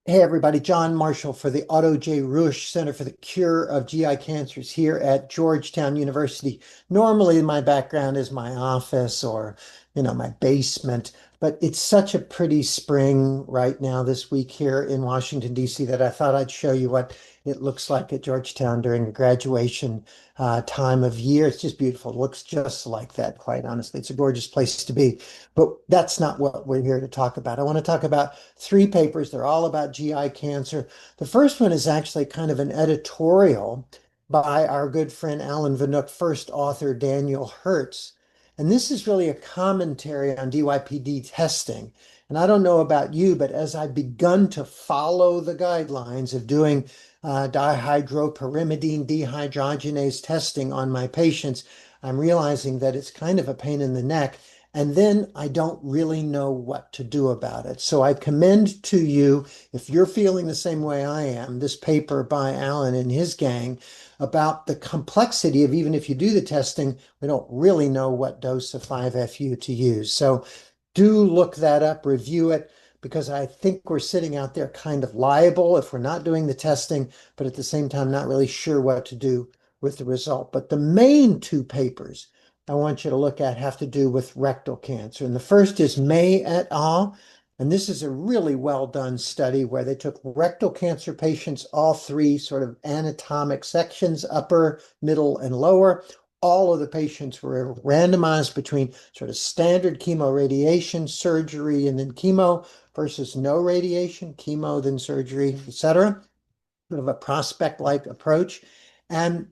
Hey everybody, John Marshall for the Otto J. Rusch Center for the Cure of GI Cancers here at Georgetown University. Normally my background is my office or, my basement, but it's such a pretty spring right now this week here in Washington, D.C. that I thought I'd show you what it looks like at Georgetown during the graduation time of year. It's just beautiful. It looks just like that, quite honestly. It's a gorgeous place to be. But that's not what we're here to talk about. I want to talk about three papers. They're all about GI cancer. The first one is actually kind of an editorial by our good friend Alan Venook, first author Daniel Hertz. And this is really a commentary on DYPD testing. And I don't know about you, but as I've begun to follow the guidelines of doing dihydropyrimidine dehydrogenase testing on my patients, I'm realizing that it's kind of a pain in the neck. And then I don't really know what to do about it. So I commend to you, if you're feeling the same way I am, this paper by Alan and his gang about the complexity of even if you do the testing, we don't really know what dose of 5-FU to use. So do look that up, review it, because I think we're sitting out there kind of liable if we're not doing the testing, but at the same time, not really sure what to do with the result. But the main two papers I want you to look at have to do with rectal cancer. And the first is May et al. And this is a really well done study where they took rectal cancer patients, all three sort of anatomic sections, upper, middle, and lower. All of the patients were randomized between sort of standard chemoradiation, surgery, and then chemo versus no radiation, chemo, then surgery, etc. Sort of a prospect-like approach. And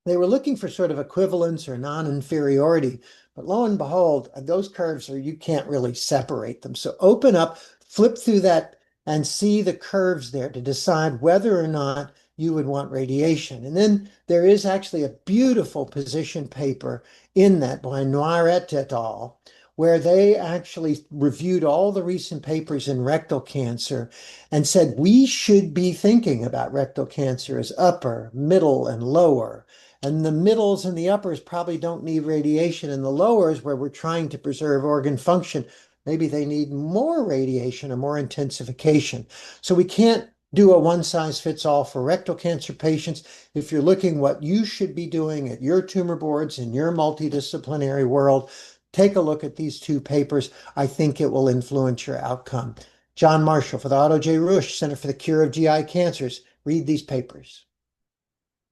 they were looking for sort of equivalence or non-inferiority, but lo and behold, those curves are, you can't really separate them. So open up, flip through that and see the curves there to decide whether or not you would want radiation. And then there is actually a beautiful position paper in that by Noiret et al., where they actually reviewed all the recent papers in rectal cancer and said we should be thinking about rectal cancer as upper, middle, and lower. And the middles and the uppers probably don't need radiation. And the lowers, where we're trying to preserve organ function, maybe they need more radiation or more intensification. So we can't do a one size fits all for rectal cancer patients. If you're looking what you should be doing at your tumor boards in your multidisciplinary world, take a look at these two papers. I think it will influence your outcome. John Marshall for the Otto J. Rusch Center for the Cure of GI Cancers. Read these papers.